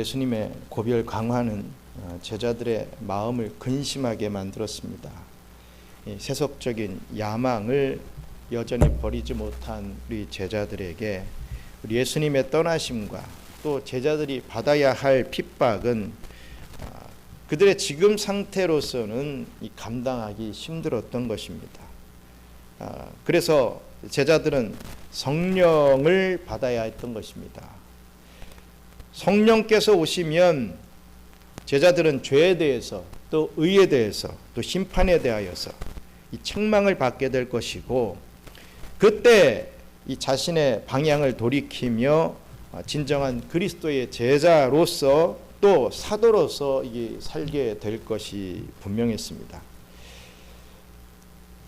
예수님의 고별 강화는 제자들의 마음을 근심하게 만들었습니다. 세속적인 야망을 여전히 버리지 못한 우리 제자들에게 우리 예수님의 떠나심과 또 제자들이 받아야 할 핍박은 그들의 지금 상태로서는 감당하기 힘들었던 것입니다. 그래서 제자들은 성령을 받아야 했던 것입니다. 성령께서 오시면 제자들은 죄에 대해서 또 의에 대해서 또 심판에 대하여서 이 책망을 받게 될 것이고, 그때 이 자신의 방향을 돌이키며 진정한 그리스도의 제자로서 또 사도로서 살게 될 것이 분명했습니다.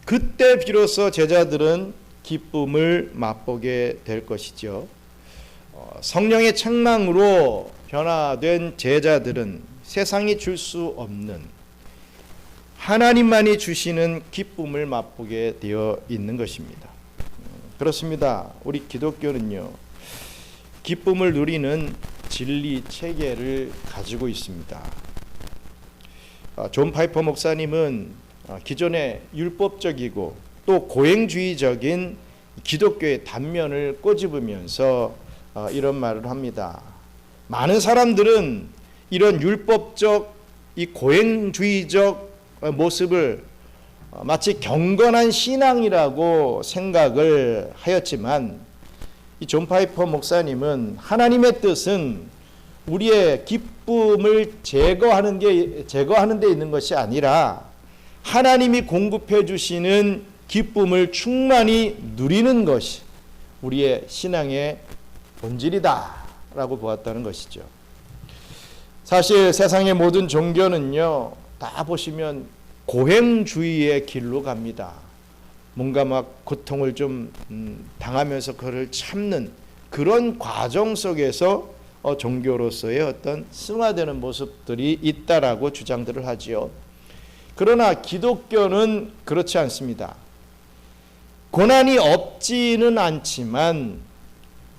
그때 비로소 제자들은 기쁨을 맛보게 될 것이죠. 성령의 책망으로 변화된 제자들은 세상이 줄 수 없는 하나님만이 주시는 기쁨을 맛보게 되어 있는 것입니다. 그렇습니다. 우리 기독교는요, 기쁨을 누리는 진리 체계를 가지고 있습니다. 존 파이퍼 목사님은 기존의 율법적이고 또 고행주의적인 기독교의 단면을 꼬집으면서 이런 말을 합니다. 많은 사람들은 이런 율법적, 이 고행주의적 모습을 마치 경건한 신앙이라고 생각을 하였지만, 이 존 파이퍼 목사님은 하나님의 뜻은 우리의 기쁨을 제거하는 데 있는 것이 아니라 하나님이 공급해 주시는 기쁨을 충만히 누리는 것이 우리의 신앙의 본질이다 라고 보았다는 것이죠. 사실 세상의 모든 종교는요, 다 보시면 고행주의의 길로 갑니다. 뭔가 막 고통을 좀 당하면서 그걸 참는 그런 과정 속에서 종교로서의 어떤 승화되는 모습들이 있다라고 주장들을 하지요. 그러나 기독교는 그렇지 않습니다. 고난이 없지는 않지만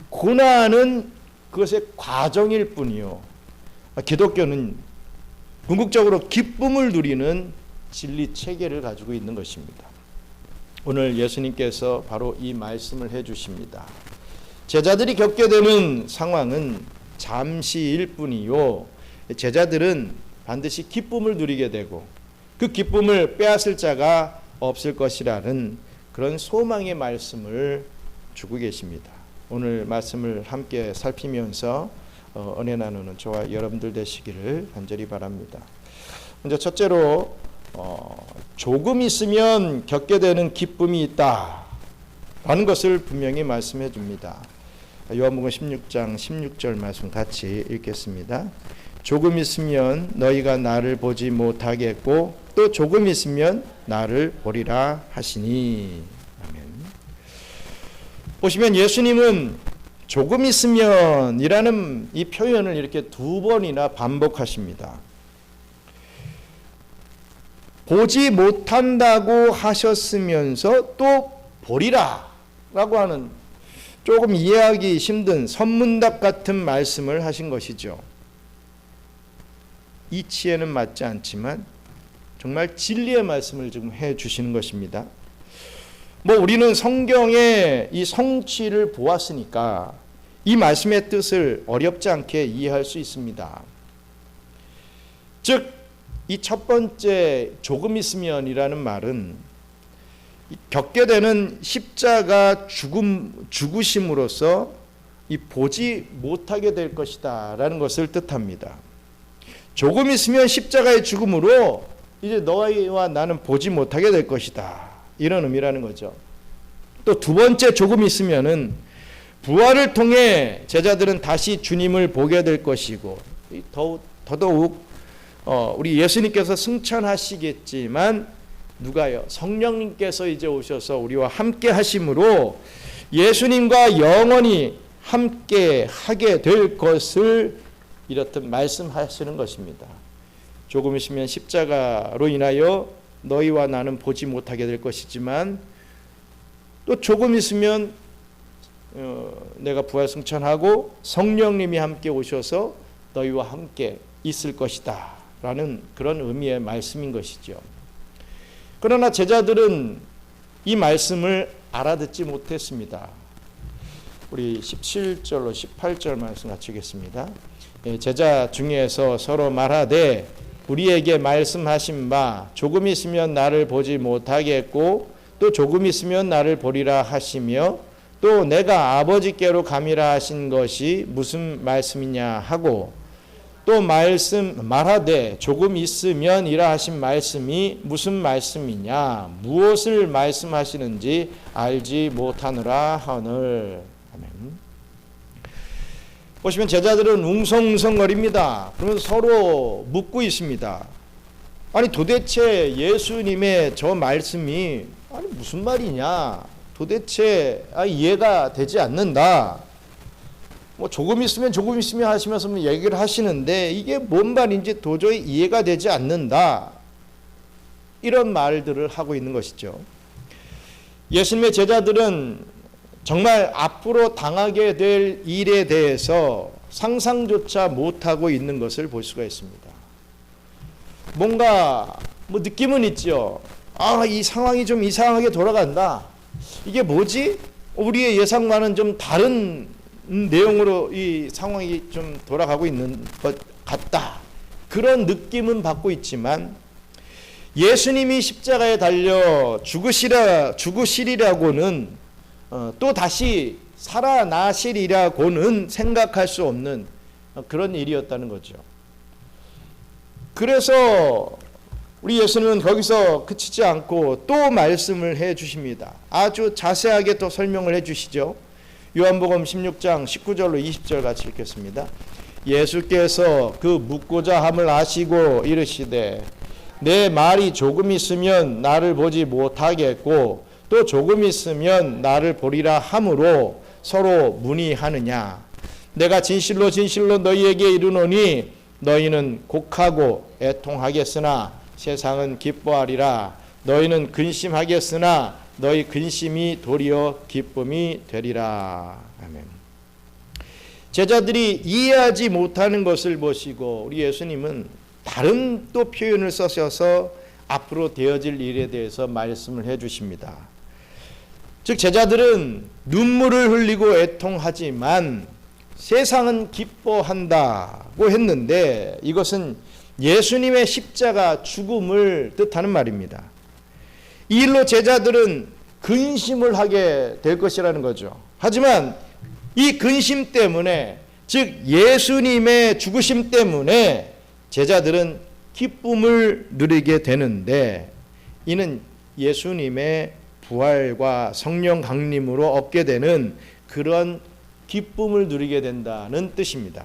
고난은 그것의 과정일 뿐이요, 기독교는 궁극적으로 기쁨을 누리는 진리 체계를 가지고 있는 것입니다. 오늘 예수님께서 바로 이 말씀을 해주십니다. 제자들이 겪게 되는 상황은 잠시일 뿐이요, 제자들은 반드시 기쁨을 누리게 되고 그 기쁨을 빼앗을 자가 없을 것이라는 그런 소망의 말씀을 주고 계십니다. 오늘 말씀을 함께 살피면서 은혜 나누는 저와 여러분들 되시기를 간절히 바랍니다. 먼저 첫째로 조금 있으면 겪게 되는 기쁨이 있다라는 것을 분명히 말씀해 줍니다. 요한복음 16장 16절 말씀 같이 읽겠습니다. 조금 있으면 너희가 나를 보지 못하겠고 또 조금 있으면 나를 보리라 하시니. 아멘. 보시면 예수님은 조금 있으면 이라는 이 표현을 이렇게 두 번이나 반복하십니다. 보지 못한다고 하셨으면서 또 보리라 라고 하는 조금 이해하기 힘든 선문답 같은 말씀을 하신 것이죠. 이치에는 맞지 않지만 정말 진리의 말씀을 지금 해 주시는 것입니다. 우리는 성경의 이 성취를 보았으니까 이 말씀의 뜻을 어렵지 않게 이해할 수 있습니다. 즉, 이 첫 번째 조금 있으면이라는 말은 겪게 되는 십자가 죽으심으로써 이 보지 못하게 될 것이다 라는 것을 뜻합니다. 조금 있으면 십자가의 죽음으로 이제 너희와 나는 보지 못하게 될 것이다, 이런 의미라는 거죠. 또 두 번째 조금 있으면은 부활을 통해 제자들은 다시 주님을 보게 될 것이고, 더더욱 우리 예수님께서 승천하시겠지만 누가요? 성령님께서 이제 오셔서 우리와 함께 하심으로 예수님과 영원히 함께 하게 될 것을 이렇듯 말씀하시는 것입니다. 조금 있으면 십자가로 인하여 너희와 나는 보지 못하게 될 것이지만 또 조금 있으면 내가 부활 승천하고 성령님이 함께 오셔서 너희와 함께 있을 것이다 라는 그런 의미의 말씀인 것이죠. 그러나 제자들은 이 말씀을 알아듣지 못했습니다. 우리 17절로 18절 말씀 같이 읽겠습니다. 제자 중에서 서로 말하되 우리에게 말씀하신 바 조금 있으면 나를 보지 못하겠고 또 조금 있으면 나를 보리라 하시며 또 내가 아버지께로 감이라 하신 것이 무슨 말씀이냐 하고 또 말하되 조금 있으면 이라 하신 말씀이 무슨 말씀이냐 무엇을 말씀하시는지 알지 못하느라 하늘. 아멘. 보시면 제자들은 웅성웅성거립니다. 그러면서 서로 묻고 있습니다. 아니 도대체 예수님의 저 말씀이 아니 무슨 말이냐 도대체 이해가 되지 않는다. 뭐 조금 있으면 하시면서 뭐 얘기를 하시는데 이게 뭔 말인지 도저히 이해가 되지 않는다. 이런 말들을 하고 있는 것이죠. 예수님의 제자들은 정말 앞으로 당하게 될 일에 대해서 상상조차 못하고 있는 것을 볼 수가 있습니다. 뭔가 뭐 느낌은 있죠. 이 상황이 좀 이상하게 돌아간다. 이게 뭐지? 우리의 예상과는 좀 다른 내용으로 이 상황이 좀 돌아가고 있는 것 같다. 그런 느낌은 받고 있지만 예수님이 십자가에 달려 죽으시리라고는 또 다시 살아나시리라고는 생각할 수 없는 그런 일이었다는 거죠. 그래서 우리 예수님은 거기서 그치지 않고 또 말씀을 해 주십니다. 아주 자세하게 또 설명을 해 주시죠. 요한복음 16장 19절로 20절 같이 읽겠습니다. 예수께서 그 묻고자 함을 아시고 이르시되 내 말이 조금 있으면 나를 보지 못하겠고 또 조금 있으면 나를 보리라 함으로 서로 문의하느냐. 내가 진실로 진실로 너희에게 이르노니 너희는 곡하고 애통하겠으나 세상은 기뻐하리라. 너희는 근심하겠으나 너희 근심이 도리어 기쁨이 되리라. 아멘. 제자들이 이해하지 못하는 것을 보시고 우리 예수님은 다른 또 표현을 써셔서 앞으로 되어질 일에 대해서 말씀을 해 주십니다. 즉 제자들은 눈물을 흘리고 애통하지만 세상은 기뻐한다고 했는데 이것은 예수님의 십자가 죽음을 뜻하는 말입니다. 이 일로 제자들은 근심을 하게 될 것이라는 거죠. 하지만 이 근심 때문에 즉 예수님의 죽으심 때문에 제자들은 기쁨을 누리게 되는데 이는 예수님의 부활과 성령 강림으로 얻게 되는 그런 기쁨을 누리게 된다는 뜻입니다.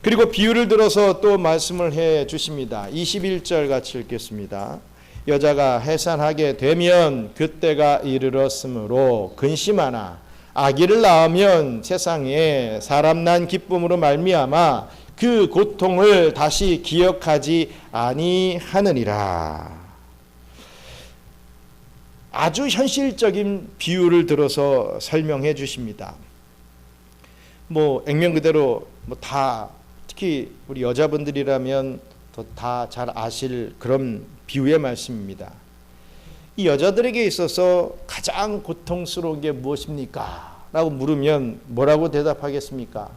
그리고 비유를 들어서 또 말씀을 해 주십니다. 21절 같이 읽겠습니다. 여자가 해산하게 되면 그때가 이르렀으므로 근심하나 아기를 낳으면 세상에 사람 난 기쁨으로 말미암아 그 고통을 다시 기억하지 아니하느니라. 아주 현실적인 비유를 들어서 설명해 주십니다. 뭐 액면 그대로 뭐 다 특히 우리 여자분들이라면 더 다 잘 아실 그런 비유의 말씀입니다. 이 여자들에게 있어서 가장 고통스러운 게 무엇입니까? 라고 물으면 뭐라고 대답하겠습니까?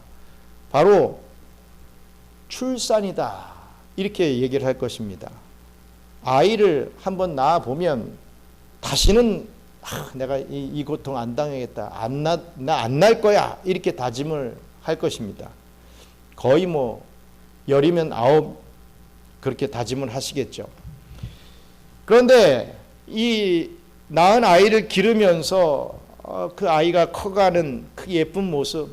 바로 출산이다. 이렇게 얘기를 할 것입니다. 아이를 한번 낳아보면 다시는 내가 이 고통 안 당하겠다. 나 안 날 거야. 이렇게 다짐을 할 것입니다. 거의 뭐 열이면 9 그렇게 다짐을 하시겠죠. 그런데 이 낳은 아이를 기르면서 그 아이가 커가는 그 예쁜 모습,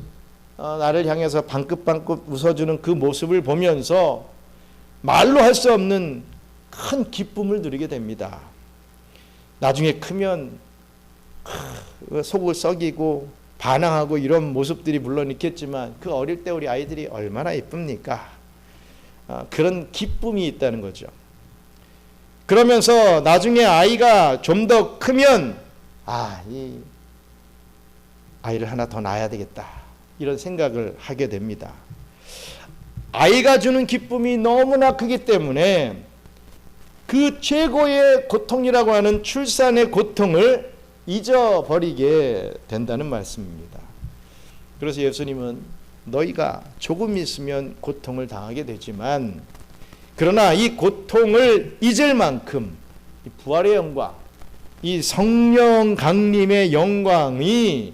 나를 향해서 방긋방긋 웃어주는 그 모습을 보면서 말로 할 수 없는 큰 기쁨을 누리게 됩니다. 나중에 크면 속을 썩이고 반항하고 이런 모습들이 물론 있겠지만 그 어릴 때 우리 아이들이 얼마나 예쁩니까? 그런 기쁨이 있다는 거죠. 그러면서 나중에 아이가 좀 더 크면 이 아이를 하나 더 낳아야 되겠다 이런 생각을 하게 됩니다. 아이가 주는 기쁨이 너무나 크기 때문에 그 최고의 고통이라고 하는 출산의 고통을 잊어버리게 된다는 말씀입니다. 그래서 예수님은 너희가 조금 있으면 고통을 당하게 되지만 그러나 이 고통을 잊을 만큼 이 부활의 영광, 이 성령 강림의 영광이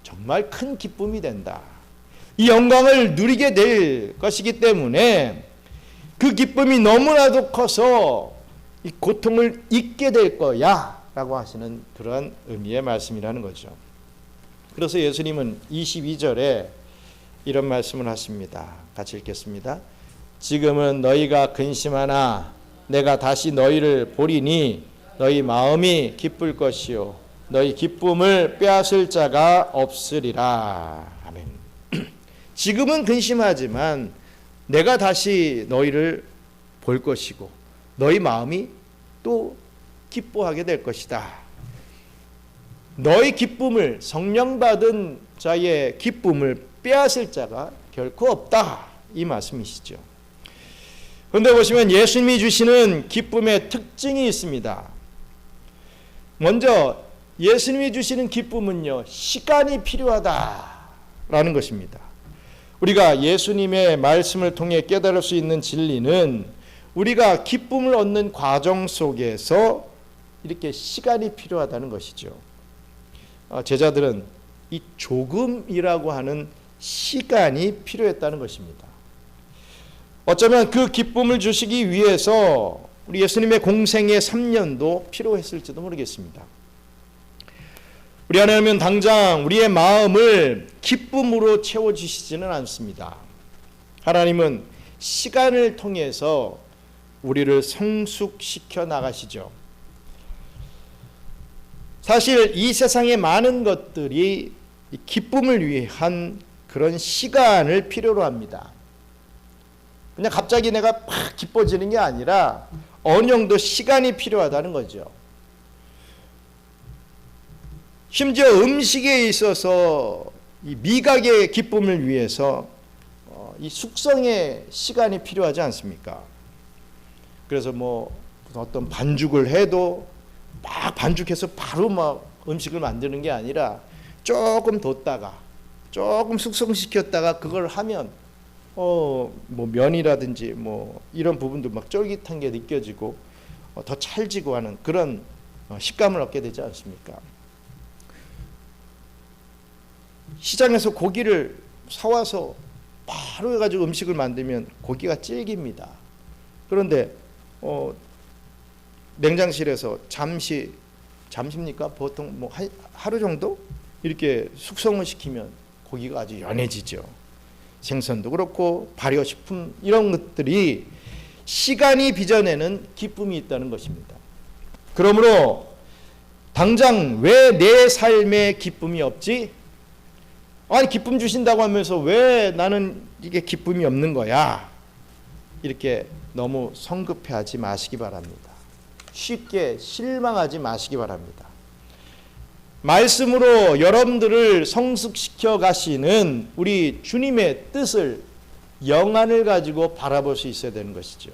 정말 큰 기쁨이 된다. 이 영광을 누리게 될 것이기 때문에 그 기쁨이 너무나도 커서 이 고통을 잊게 될 거야 라고 하시는 그런 의미의 말씀이라는 거죠. 그래서 예수님은 22절에 이런 말씀을 하십니다. 같이 읽겠습니다. 지금은 너희가 근심하나 내가 다시 너희를 보리니 너희 마음이 기쁠 것이요 너희 기쁨을 빼앗을 자가 없으리라. 아멘. 지금은 근심하지만 내가 다시 너희를 볼 것이고 너희 마음이 또 기뻐하게 될 것이다. 너희 기쁨을, 성령 받은 자의 기쁨을 빼앗을 자가 결코 없다. 이 말씀이시죠. 그런데 보시면 예수님이 주시는 기쁨의 특징이 있습니다. 먼저 예수님이 주시는 기쁨은요, 시간이 필요하다라는 것입니다. 우리가 예수님의 말씀을 통해 깨달을 수 있는 진리는 우리가 기쁨을 얻는 과정 속에서 이렇게 시간이 필요하다는 것이죠. 제자들은 이 조금이라고 하는 시간이 필요했다는 것입니다. 어쩌면 그 기쁨을 주시기 위해서 우리 예수님의 공생의 3년도 필요했을지도 모르겠습니다. 우리 하나님은 당장 우리의 마음을 기쁨으로 채워주시지는 않습니다. 하나님은 시간을 통해서 우리를 성숙시켜 나가시죠. 사실 이 세상의 많은 것들이 기쁨을 위한 그런 시간을 필요로 합니다. 그냥 갑자기 내가 팍 기뻐지는 게 아니라 어느 정도 시간이 필요하다는 거죠. 심지어 음식에 있어서 이 미각의 기쁨을 위해서 이 숙성의 시간이 필요하지 않습니까? 그래서 뭐 어떤 반죽을 해도 막 반죽해서 바로 막 음식을 만드는 게 아니라 조금 뒀다가 조금 숙성시켰다가 그걸 하면 뭐 면이라든지 뭐 이런 부분도 막 쫄깃한 게 느껴지고 더 찰지고 하는 그런 식감을 얻게 되지 않습니까? 시장에서 고기를 사와서 바로 해가지고 음식을 만들면 고기가 질깁니다. 그런데 냉장실에서 잠시입니까? 보통 뭐 하루 정도 이렇게 숙성을 시키면 고기가 아주 연해지죠. 생선도 그렇고 발효식품 이런 것들이 시간이 빚어내는 기쁨이 있다는 것입니다. 그러므로 당장 왜 내 삶에 기쁨이 없지? 아니 기쁨 주신다고 하면서 왜 나는 이게 기쁨이 없는 거야? 이렇게 너무 성급해하지 마시기 바랍니다. 쉽게 실망하지 마시기 바랍니다. 말씀으로 여러분들을 성숙시켜 가시는 우리 주님의 뜻을 영안을 가지고 바라볼 수 있어야 되는 것이죠.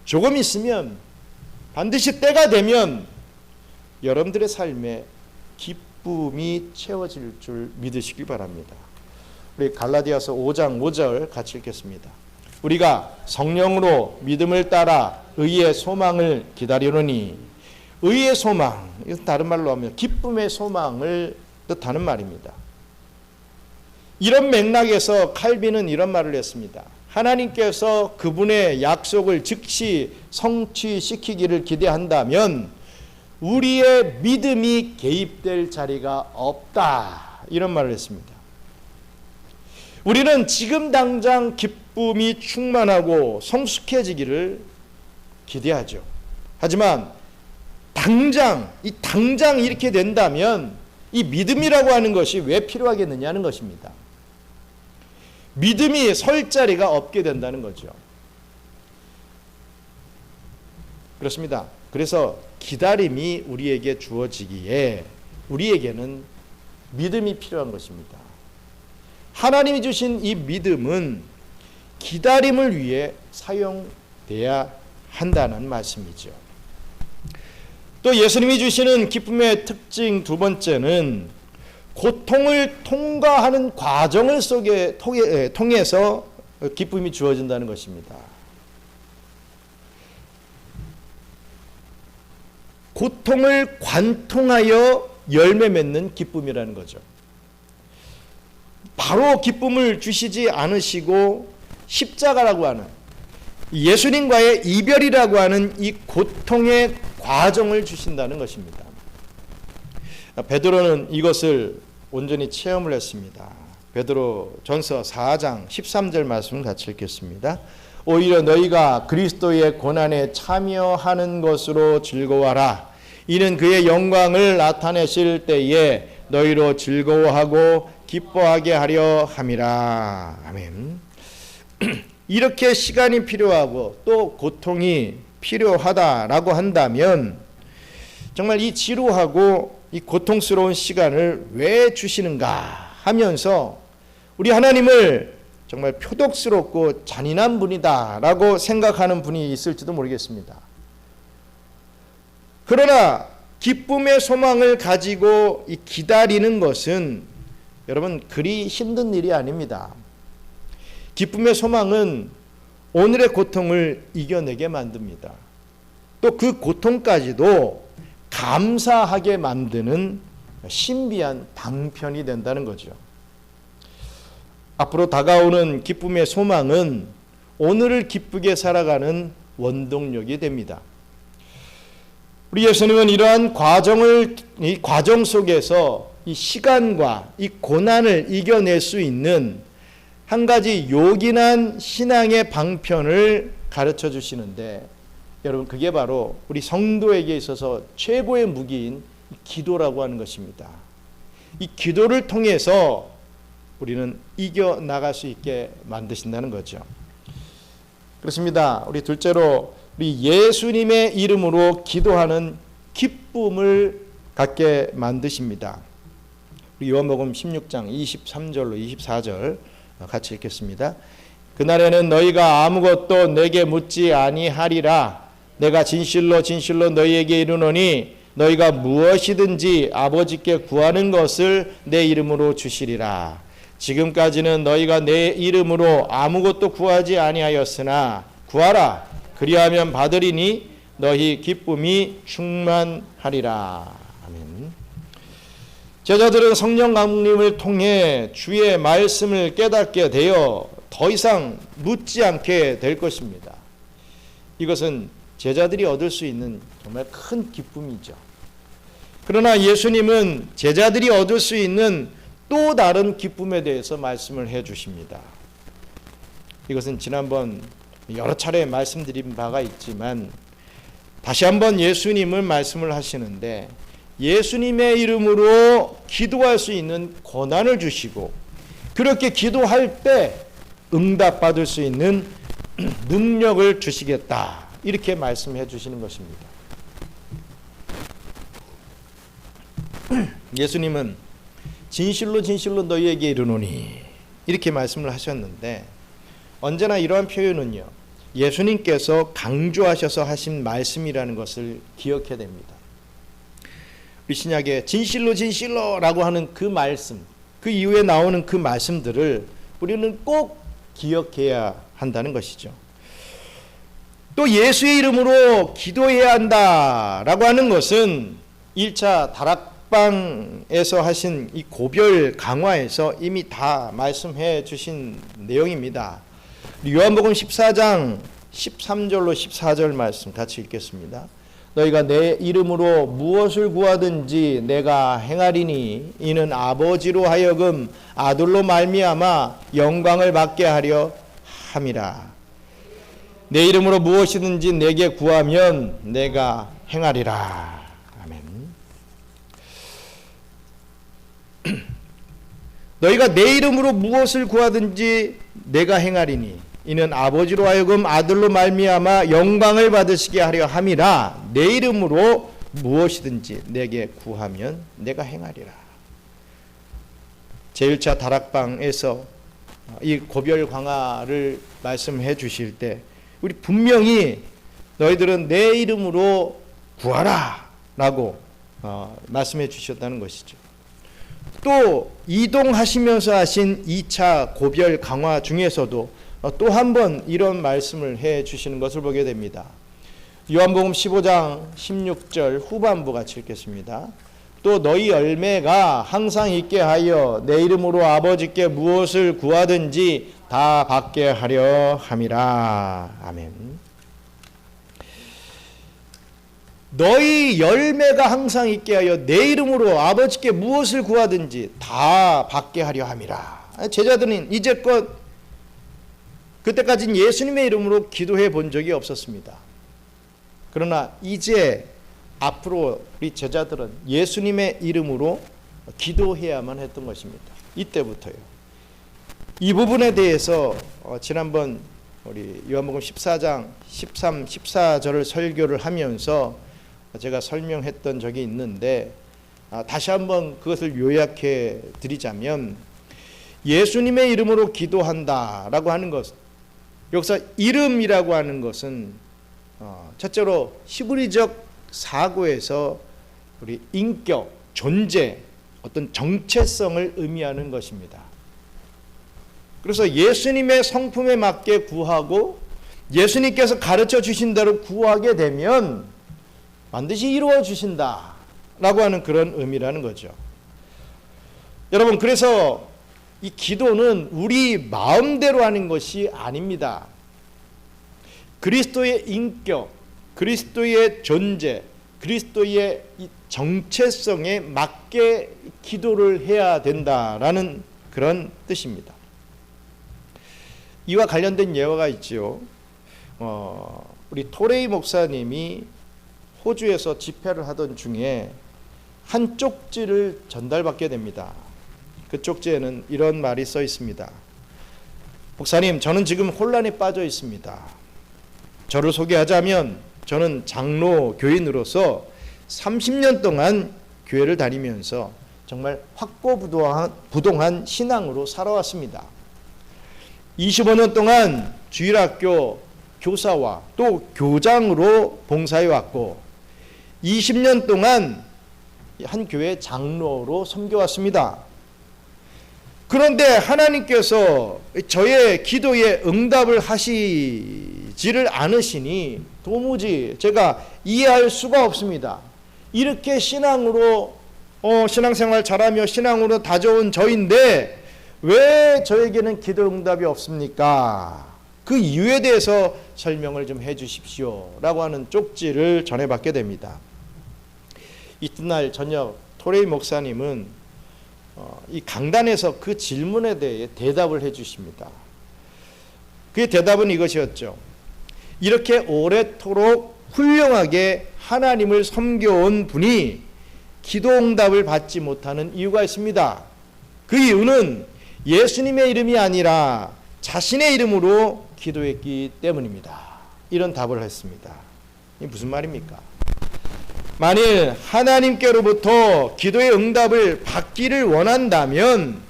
조금 있으면 반드시 때가 되면 여러분들의 삶에 기쁨이 채워질 줄 믿으시길 바랍니다. 우리 갈라디아서 5장 5절 같이 읽겠습니다. 우리가 성령으로 믿음을 따라 의의 소망을 기다리노니, 의의 소망, 이건 다른 말로 하면 기쁨의 소망을 뜻하는 말입니다. 이런 맥락에서 칼빈은 이런 말을 했습니다. 하나님께서 그분의 약속을 즉시 성취시키기를 기대한다면 우리의 믿음이 개입될 자리가 없다, 이런 말을 했습니다. 우리는 지금 당장 기쁨이 충만하고 성숙해지기를 기대하죠. 하지만 당장 이렇게 된다면 이 믿음이라고 하는 것이 왜 필요하겠느냐는 것입니다. 믿음이 설 자리가 없게 된다는 거죠. 그렇습니다. 그래서 기다림이 우리에게 주어지기에 우리에게는 믿음이 필요한 것입니다. 하나님이 주신 이 믿음은 기다림을 위해 사용돼야 한다는 말씀이죠. 또 예수님이 주시는 기쁨의 특징 두 번째는 고통을 통과하는 과정을 통해서 기쁨이 주어진다는 것입니다. 고통을 관통하여 열매 맺는 기쁨이라는 거죠. 바로 기쁨을 주시지 않으시고 십자가라고 하는 예수님과의 이별이라고 하는 이 고통의 과정을 주신다는 것입니다. 베드로는 이것을 온전히 체험을 했습니다. 베드로 전서 4장 13절 말씀을 같이 읽겠습니다. 오히려 너희가 그리스도의 고난에 참여하는 것으로 즐거워하라. 이는 그의 영광을 나타내실 때에 너희로 즐거워하고 기뻐하게 하려 함이라. 아멘. 이렇게 시간이 필요하고 또 고통이 필요하다라고 한다면 정말 이 지루하고 이 고통스러운 시간을 왜 주시는가 하면서 우리 하나님을 정말 표독스럽고 잔인한 분이다라고 생각하는 분이 있을지도 모르겠습니다. 그러나 기쁨의 소망을 가지고 기다리는 것은 여러분 그리 힘든 일이 아닙니다. 기쁨의 소망은 오늘의 고통을 이겨내게 만듭니다. 또 그 고통까지도 감사하게 만드는 신비한 방편이 된다는 거죠. 앞으로 다가오는 기쁨의 소망은 오늘을 기쁘게 살아가는 원동력이 됩니다. 우리 예수님은 이러한 이 과정 속에서 이 시간과 이 고난을 이겨낼 수 있는 한 가지 요긴한 신앙의 방편을 가르쳐 주시는데 여러분 그게 바로 우리 성도에게 있어서 최고의 무기인 기도라고 하는 것입니다. 이 기도를 통해서 우리는 이겨나갈 수 있게 만드신다는 거죠. 그렇습니다. 우리 둘째로 우리 예수님의 이름으로 기도하는 기쁨을 갖게 만드십니다. 우리 요한복음 16장 23절로 24절 같이 읽겠습니다. 그날에는 너희가 아무것도 내게 묻지 아니하리라. 내가 진실로 진실로 너희에게 이르노니 너희가 무엇이든지 아버지께 구하는 것을 내 이름으로 주시리라. 지금까지는 너희가 내 이름으로 아무것도 구하지 아니하였으나 구하라. 그리하면 받으리니 너희 기쁨이 충만하리라. 아멘. 제자들은 성령 강림을 통해 주의 말씀을 깨닫게 되어 더 이상 묻지 않게 될 것입니다. 이것은 제자들이 얻을 수 있는 정말 큰 기쁨이죠. 그러나 예수님은 제자들이 얻을 수 있는 또 다른 기쁨에 대해서 말씀을 해 주십니다. 이것은 지난번 여러 차례 말씀드린 바가 있지만 다시 한번 예수님을 말씀을 하시는데 예수님의 이름으로 기도할 수 있는 권한을 주시고 그렇게 기도할 때 응답받을 수 있는 능력을 주시겠다. 이렇게 말씀해 주시는 것입니다. 예수님은 진실로 진실로 너희에게 이르노니 이렇게 말씀을 하셨는데 언제나 이러한 표현은요. 예수님께서 강조하셔서 하신 말씀이라는 것을 기억해야 됩니다. 우리 신약에 진실로 진실로라고 하는 그 말씀, 그 이후에 나오는 그 말씀들을 우리는 꼭 기억해야 한다는 것이죠. 또 예수의 이름으로 기도해야 한다라고 하는 것은 1차 다락방에서 하신 이 고별 강화에서 이미 다 말씀해 주신 내용입니다. 요한복음 14장 13절로 14절 말씀 같이 읽겠습니다. 너희가 내 이름으로 무엇을 구하든지 내가 행하리니 이는 아버지로 하여금 아들로 말미암아 영광을 받게 하려 함이라. 내 이름으로 무엇이든지 내게 구하면 내가 행하리라. 아멘. 너희가 내 이름으로 무엇을 구하든지 내가 행하리니 이는 아버지로 하여금 아들로 말미암아 영광을 받으시게 하려 함이라. 내 이름으로 무엇이든지 내게 구하면 내가 행하리라. 제1차 다락방에서 이 고별 강화를 말씀해 주실 때 우리 분명히 너희들은 내 이름으로 구하라 라고 말씀해 주셨다는 것이죠. 또 이동하시면서 하신 2차 고별 강화 중에서도 또 한 번 이런 말씀을 해 주시는 것을 보게 됩니다. 요한복음 15장 16절 후반부 같이 읽겠습니다. 또 너희 열매가 항상 있게 하여 내 이름으로 아버지께 무엇을 구하든지 다 받게 하려 함이라. 아멘. 너희 열매가 항상 있게 하여 내 이름으로 아버지께 무엇을 구하든지 다 받게 하려 함이라. 제자들은 이제껏 그때까지는 예수님의 이름으로 기도해 본 적이 없었습니다. 그러나 이제 앞으로 우리 제자들은 예수님의 이름으로 기도해야만 했던 것입니다. 이때부터요. 이 부분에 대해서 지난번 우리 요한복음 14장 13, 14절을 설교를 하면서 제가 설명했던 적이 있는데 다시 한번 그것을 요약해 드리자면 예수님의 이름으로 기도한다라고 하는 것, 여기서 이름이라고 하는 것은 첫째로 히브리적 사고에서 우리 인격, 존재, 어떤 정체성을 의미하는 것입니다. 그래서 예수님의 성품에 맞게 구하고 예수님께서 가르쳐 주신 대로 구하게 되면 반드시 이루어 주신다라고 하는 그런 의미라는 거죠. 여러분, 그래서 이 기도는 우리 마음대로 하는 것이 아닙니다. 그리스도의 인격, 그리스도의 존재, 그리스도의 정체성에 맞게 기도를 해야 된다라는 그런 뜻입니다. 이와 관련된 예화가 있지요. 우리 토레이 목사님이 호주에서 집회를 하던 중에 한 쪽지를 전달받게 됩니다. 그 쪽지에는 이런 말이 써 있습니다. 목사님, 저는 지금 혼란에 빠져 있습니다. 저를 소개하자면 저는 장로 교인으로서 30년 동안 교회를 다니면서 정말 확고부동한 신앙으로 살아왔습니다. 25년 동안 주일학교 교사와 또 교장으로 봉사해 왔고 20년 동안 한 교회 장로로 섬겨왔습니다. 그런데 하나님께서 저의 기도에 응답을 하시지를 않으시니 도무지 제가 이해할 수가 없습니다. 이렇게 신앙으로 신앙생활 잘하며 신앙으로 다져온 저인데 왜 저에게는 기도 응답이 없습니까? 그 이유에 대해서 설명을 좀 해 주십시오 라고 하는 쪽지를 전해받게 됩니다. 이튿날 저녁 토레이 목사님은 이 강단에서 그 질문에 대해 대답을 해 주십니다. 그의 대답은 이것이었죠. 이렇게 오래도록 훌륭하게 하나님을 섬겨온 분이 기도 응답을 받지 못하는 이유가 있습니다. 그 이유는 예수님의 이름이 아니라 자신의 이름으로 기도했기 때문입니다. 이런 답을 했습니다. 이게 무슨 말입니까? 만일 하나님께로부터 기도의 응답을 받기를 원한다면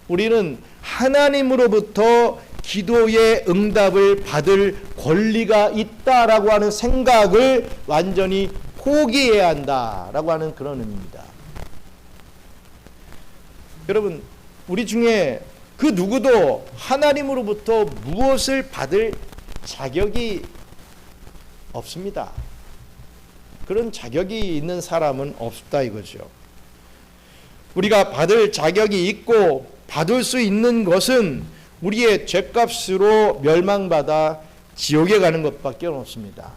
우리는 하나님으로부터 기도의 응답을 받을 권리가 있다라고 하는 생각을 완전히 포기해야 한다라고 하는 그런 의미입니다. 여러분, 우리 중에 그 누구도 하나님으로부터 무엇을 받을 자격이 없습니다. 그런 자격이 있는 사람은 없다 이거죠. 우리가 받을 자격이 있고 받을 수 있는 것은 우리의 죄값으로 멸망받아 지옥에 가는 것밖에 없습니다.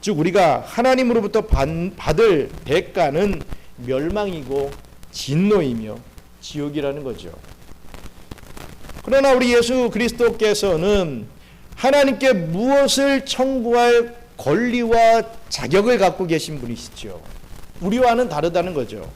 즉 우리가 하나님으로부터 받을 대가는 멸망이고 진노이며 지옥이라는 거죠. 그러나 우리 예수 그리스도께서는 하나님께 무엇을 청구할 권리와 자격을 갖고 계신 분이시죠. 우리와는 다르다는 거죠.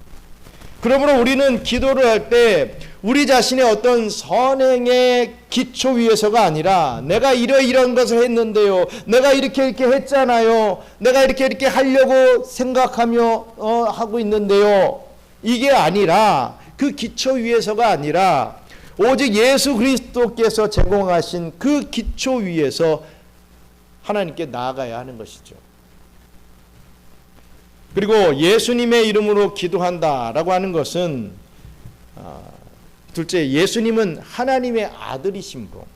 그러므로 우리는 기도를 할 때 우리 자신의 어떤 선행의 기초 위에서가 아니라 내가 이런 것을 했는데요, 내가 이렇게 했잖아요, 내가 이렇게 하려고 생각하며 하고 있는데요, 이게 아니라 그 기초 위에서가 아니라 오직 예수 그리스도께서 제공하신 그 기초 위에서 하나님께 나아가야 하는 것이죠. 그리고 예수님의 이름으로 기도한다라고 하는 것은 둘째, 예수님은 하나님의 아들이심으로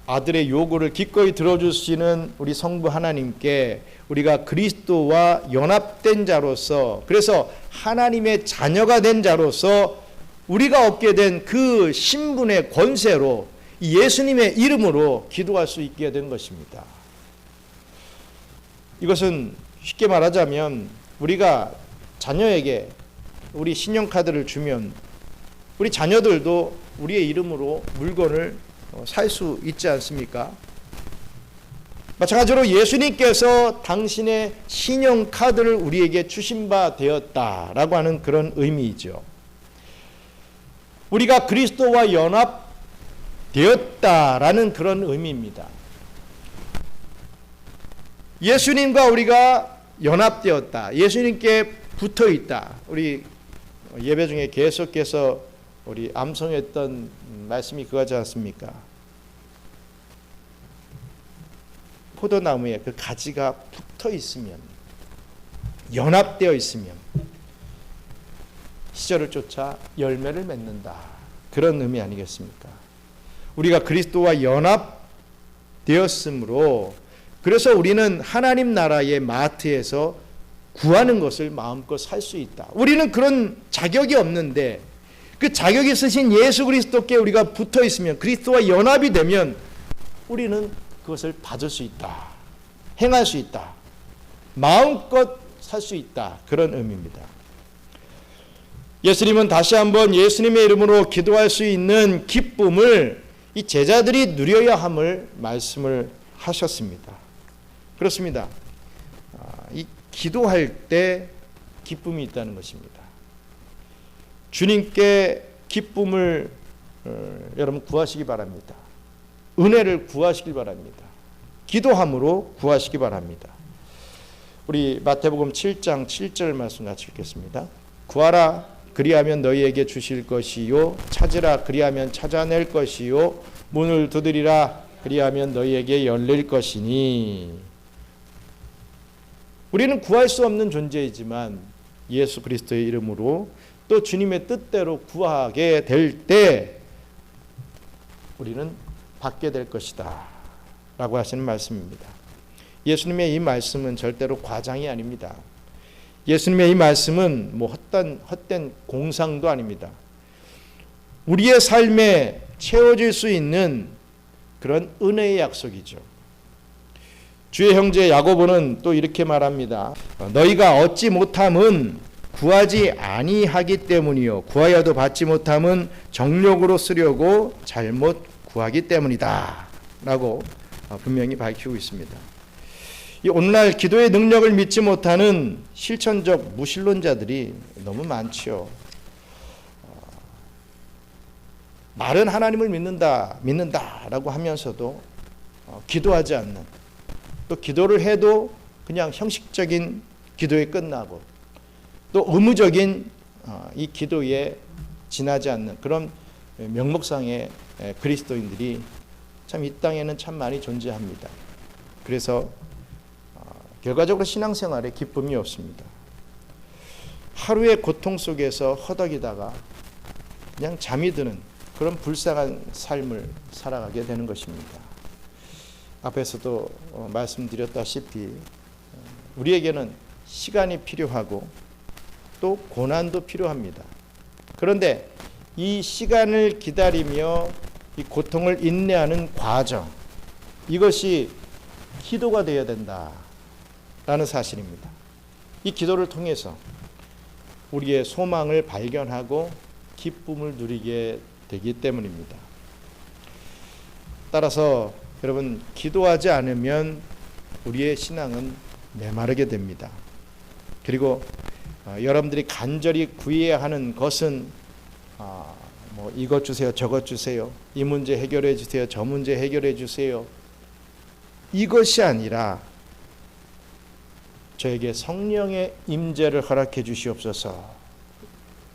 아들의 요구를 기꺼이 들어주시는 우리 성부 하나님께 우리가 그리스도와 연합된 자로서, 그래서 하나님의 자녀가 된 자로서 우리가 얻게 된 그 신분의 권세로 예수님의 이름으로 기도할 수 있게 된 것입니다. 이것은 쉽게 말하자면 우리가 자녀에게 우리 신용카드를 주면 우리 자녀들도 우리의 이름으로 물건을 살 수 있지 않습니까? 마찬가지로 예수님께서 당신의 신용카드를 우리에게 주신 바 되었다라고 하는 그런 의미이죠. 우리가 그리스도와 연합되었다라는 그런 의미입니다. 예수님과 우리가 연합되었다. 예수님께 붙어있다. 우리 예배 중에 계속해서 우리 암송했던 말씀이 그거지 않습니까? 포도나무에 그 가지가 붙어 있으면, 연합되어 있으면 시절을 쫓아 열매를 맺는다. 그런 의미 아니겠습니까? 우리가 그리스도와 연합되었으므로, 그래서 우리는 하나님 나라의 마트에서 구하는 것을 마음껏 살 수 있다. 우리는 그런 자격이 없는데 그 자격이 있으신 예수 그리스도께 우리가 붙어 있으면, 그리스도와 연합이 되면 우리는 그것을 받을 수 있다. 행할 수 있다. 마음껏 살 수 있다. 그런 의미입니다. 예수님은 다시 한번 예수님의 이름으로 기도할 수 있는 기쁨을 이 제자들이 누려야 함을 말씀을 하셨습니다. 그렇습니다. 이 기도할 때 기쁨이 있다는 것입니다. 주님께 기쁨을 여러분 구하시기 바랍니다. 은혜를 구하시기 바랍니다. 기도함으로 구하시기 바랍니다. 우리 마태복음 7장 7절 말씀 같이 읽겠습니다. 구하라 그리하면 너희에게 주실 것이요, 찾으라 그리하면 찾아낼 것이요, 문을 두드리라 그리하면 너희에게 열릴 것이니. 우리는 구할 수 없는 존재이지만 예수 그리스도의 이름으로 또 주님의 뜻대로 구하게 될 때 우리는 받게 될 것이다 라고 하시는 말씀입니다. 예수님의 이 말씀은 절대로 과장이 아닙니다. 예수님의 이 말씀은 헛된 공상도 아닙니다. 우리의 삶에 채워질 수 있는 그런 은혜의 약속이죠. 주의 형제 야고보는 또 이렇게 말합니다. 너희가 얻지 못함은 구하지 아니하기 때문이요, 구하여도 받지 못함은 정욕으로 쓰려고 잘못 구하기 때문이다 라고 분명히 밝히고 있습니다. 이 오늘날 기도의 능력을 믿지 못하는 실천적 무신론자들이 너무 많죠. 말은 하나님을 믿는다라고 하면서도 기도하지 않는, 또 기도를 해도 그냥 형식적인 기도에 끝나고 또 의무적인 이 기도에 지나지 않는 그런 명목상의 그리스도인들이 참 이 땅에는 참 많이 존재합니다. 그래서 결과적으로 신앙생활에 기쁨이 없습니다. 하루의 고통 속에서 허덕이다가 그냥 잠이 드는 그런 불쌍한 삶을 살아가게 되는 것입니다. 앞에서도 말씀드렸다시피 우리에게는 시간이 필요하고 또 고난도 필요합니다. 그런데 이 시간을 기다리며 이 고통을 인내하는 과정, 이것이 기도가 되어야 된다라는 사실입니다. 이 기도를 통해서 우리의 소망을 발견하고 기쁨을 누리게 되기 때문입니다. 따라서 여러분, 기도하지 않으면 우리의 신앙은 메마르게 됩니다. 그리고 여러분들이 간절히 구해야 하는 것은 이것 주세요, 저것 주세요, 이 문제 해결해 주세요, 저 문제 해결해 주세요, 이것이 아니라 저에게 성령의 임재를 허락해 주시옵소서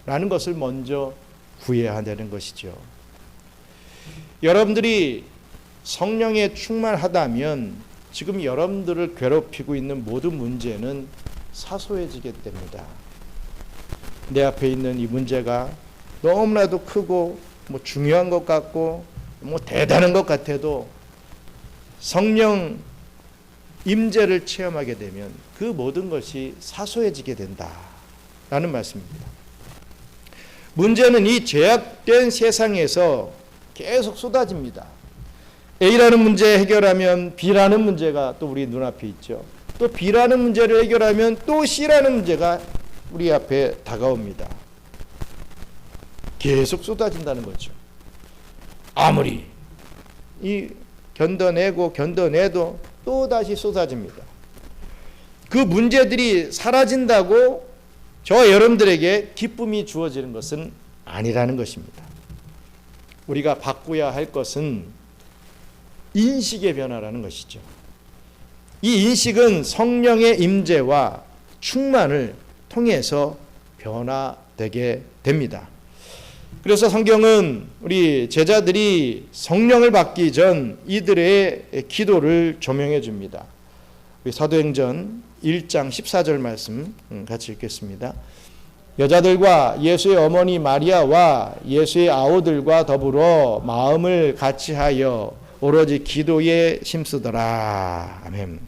라는 것을 먼저 구해야 한다는 것이죠. 여러분들이 성령에 충만하다면 지금 여러분들을 괴롭히고 있는 모든 문제는 사소해지게 됩니다. 내 앞에 있는 이 문제가 너무나도 크고 중요한 것 같고 대단한 것 같아도 성령 임재를 체험하게 되면 그 모든 것이 사소해지게 된다라는 말씀입니다. 문제는 이 죄악된 세상에서 계속 쏟아집니다. A라는 문제 해결하면 B라는 문제가 또 우리 눈앞에 있죠. 또 B라는 문제를 해결하면 또 C라는 문제가 우리 앞에 다가옵니다. 계속 쏟아진다는 거죠. 아무리 견뎌내도 또 다시 쏟아집니다. 그 문제들이 사라진다고 저와 여러분들에게 기쁨이 주어지는 것은 아니라는 것입니다. 우리가 바꿔야 할 것은 인식의 변화라는 것이죠. 이 인식은 성령의 임재와 충만을 통해서 변화되게 됩니다. 그래서 성경은 우리 제자들이 성령을 받기 전 이들의 기도를 조명해 줍니다. 사도행전 1장 14절 말씀 같이 읽겠습니다. 여자들과 예수의 어머니 마리아와 예수의 아우들과 더불어 마음을 같이하여 오로지 기도에 힘쓰더라. 아멘.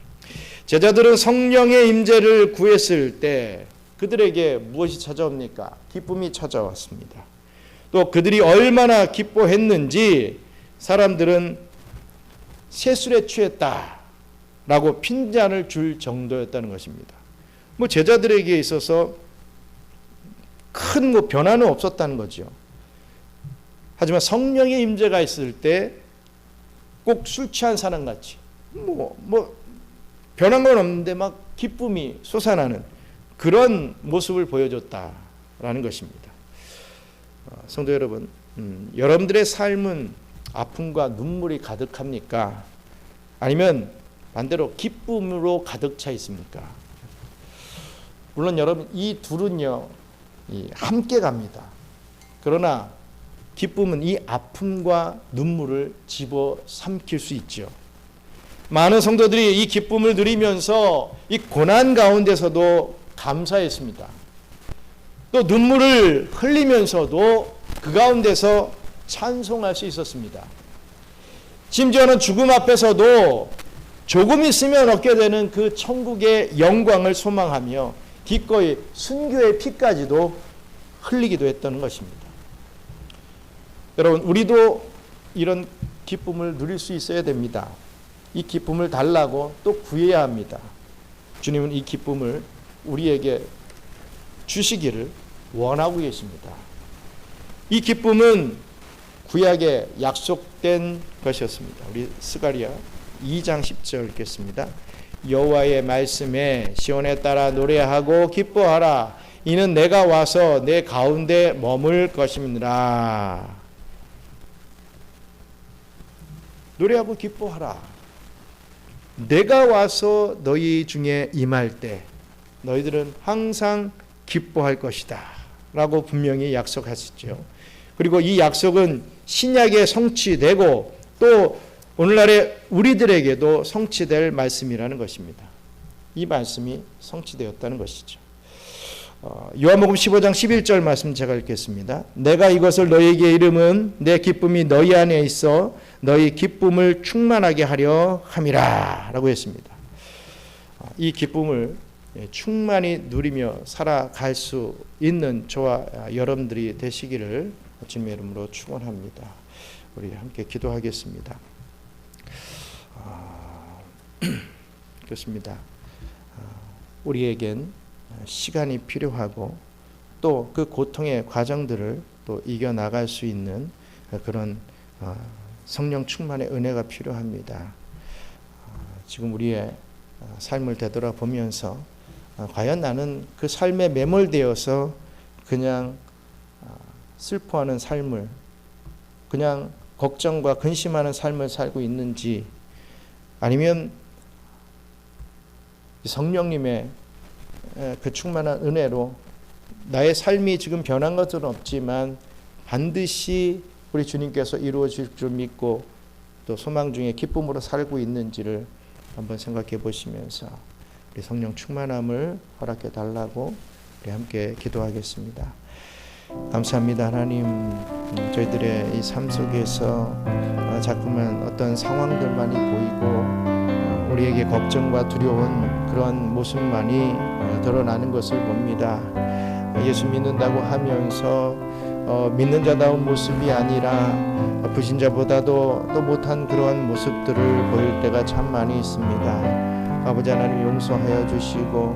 제자들은 성령의 임재를 구했을 때 그들에게 무엇이 찾아옵니까? 기쁨이 찾아왔습니다. 또 그들이 얼마나 기뻐했는지 사람들은 세술에 취했다라고 핀잔을 줄 정도였다는 것입니다. 제자들에게 있어서 큰 변화는 없었다는 거죠. 하지만 성령의 임재가 있을 때 꼭 술 취한 사람같이 변한 건 없는데 막 기쁨이 솟아나는 그런 모습을 보여줬다라는 것입니다. 성도 여러분, 여러분들의 삶은 아픔과 눈물이 가득합니까? 아니면 반대로 기쁨으로 가득 차 있습니까? 물론 여러분 이 둘은요 함께 갑니다. 그러나 기쁨은 이 아픔과 눈물을 집어삼킬 수 있죠. 많은 성도들이 이 기쁨을 누리면서 이 고난 가운데서도 감사했습니다. 또 눈물을 흘리면서도 그 가운데서 찬송할 수 있었습니다. 심지어는 죽음 앞에서도 조금 있으면 얻게 되는 그 천국의 영광을 소망하며 기꺼이 순교의 피까지도 흘리기도 했다는 것입니다. 여러분, 우리도 이런 기쁨을 누릴 수 있어야 됩니다. 이 기쁨을 달라고 또 구해야 합니다. 주님은 이 기쁨을 우리에게 주시기를 원하고 계십니다. 이 기쁨은 구약에 약속된 것이었습니다. 우리 스가랴 2장 10절 읽겠습니다. 여호와의 말씀에 시온에 따라 노래하고 기뻐하라. 이는 내가 와서 내 가운데 머물 것임이니라. 노래하고 기뻐하라. 내가 와서 너희 중에 임할 때 너희들은 항상 기뻐할 것이다 라고 분명히 약속하셨죠. 그리고 이 약속은 신약에 성취되고 또 오늘날의 우리들에게도 성취될 말씀이라는 것입니다. 이 말씀이 성취되었다는 것이죠. 요한복음 15장 11절 말씀 제가 읽겠습니다. 내가 이것을 너희에게 이름은 내 기쁨이 너희 안에 있어 너희 기쁨을 충만하게 하려 함이라 라고 했습니다. 이 기쁨을 충만히 누리며 살아갈 수 있는 저와 여러분들이 되시기를 주님의 이름으로 축원합니다. 우리 함께 기도하겠습니다. 그렇습니다. 우리에겐 시간이 필요하고 또 그 고통의 과정들을 또 이겨나갈 수 있는 그런 성령 충만의 은혜가 필요합니다. 지금 우리의 삶을 되돌아보면서 과연 나는 그 삶에 매몰되어서 그냥 슬퍼하는 삶을, 그냥 걱정과 근심하는 삶을 살고 있는지, 아니면 성령님의 그 충만한 은혜로 나의 삶이 지금 변한 것은 없지만 반드시 우리 주님께서 이루어 주실 줄 믿고 또 소망 중에 기쁨으로 살고 있는지를 한번 생각해 보시면서 우리 성령 충만함을 허락해 달라고 우리 함께 기도하겠습니다. 감사합니다. 하나님, 저희들의 이 삶 속에서 자꾸만 어떤 상황들만이 보이고 우리에게 걱정과 두려운 그런 모습만이 드러나는 것을 봅니다. 예수 믿는다고 하면서 믿는 자다운 모습이 아니라 불신자보다도 또 못한 그러한 모습들을 보일 때가 참 많이 있습니다. 아버지 하나님, 용서하여 주시고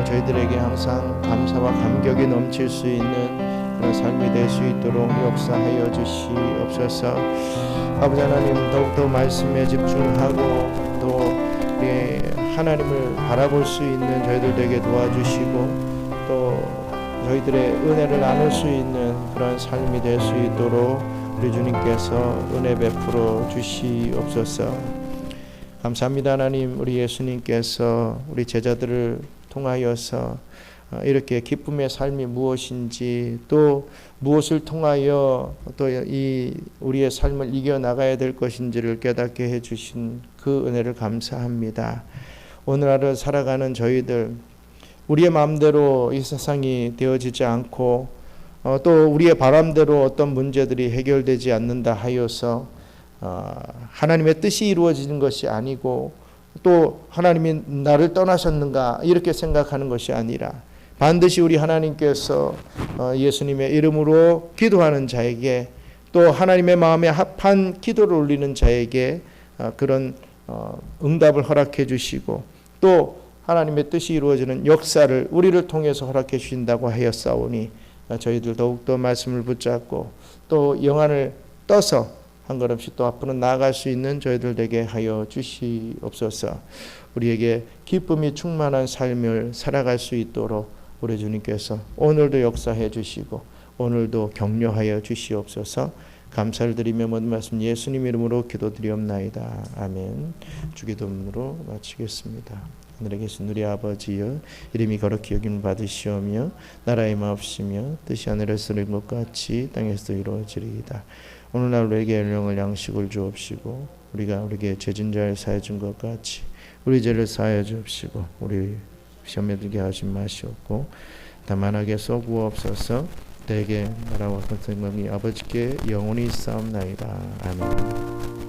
저희들에게 항상 감사와 감격이 넘칠 수 있는 그런 삶이 될 수 있도록 역사하여 주시옵소서. 아버지 하나님, 더욱더 말씀에 집중하고 또 우리 하나님을 바라볼 수 있는 저희들 되게 도와주시고 또 저희들의 은혜를 나눌 수 있는 그런 삶이 될 수 있도록 우리 주님께서 은혜 베풀어 주시옵소서. 감사합니다. 하나님, 우리 예수님께서 우리 제자들을 통하여서 이렇게 기쁨의 삶이 무엇인지 또 무엇을 통하여 또 이 우리의 삶을 이겨나가야 될 것인지를 깨닫게 해주신 그 은혜를 감사합니다. 오늘 하루 살아가는 저희들, 우리의 마음대로 이 세상이 되어지지 않고 또 우리의 바람대로 어떤 문제들이 해결되지 않는다 하여서 하나님의 뜻이 이루어지는 것이 아니고 또 하나님이 나를 떠나셨는가 이렇게 생각하는 것이 아니라 반드시 우리 하나님께서 예수님의 이름으로 기도하는 자에게 또 하나님의 마음에 합한 기도를 올리는 자에게 그런 응답을 허락해 주시고 또 하나님의 뜻이 이루어지는 역사를 우리를 통해서 허락해 주신다고 하였사오니 저희들 더욱더 말씀을 붙잡고 또 영안을 떠서 한 걸음씩 또 앞으로 나아갈 수 있는 저희들 되게 하여 주시옵소서. 우리에게 기쁨이 충만한 삶을 살아갈 수 있도록 우리 주님께서 오늘도 역사해 주시고 오늘도 격려하여 주시옵소서. 감사를 드리며 모든 말씀 예수님 이름으로 기도드리옵나이다. 아멘. 주기도문으로 마치겠습니다. 하늘에 계신 우리 아버지여, 이름이 거룩히 여김을 받으시오며 나라의 마옵시며 뜻이 하늘에서 이룬 것 같이 땅에서도 이루어지리이다. 오늘날 우리에게 일용할 양식을 주옵시고 우리가 우리에게 죄진 자를 사하여 준 것 같이 우리 죄를 사하여 주옵시고 우리 시험에 들게 하지 마시옵고 다만하게 쏘구옵소서. 대개 나라와 권능이 아버지께 영원히 있사옵나이다. 아멘.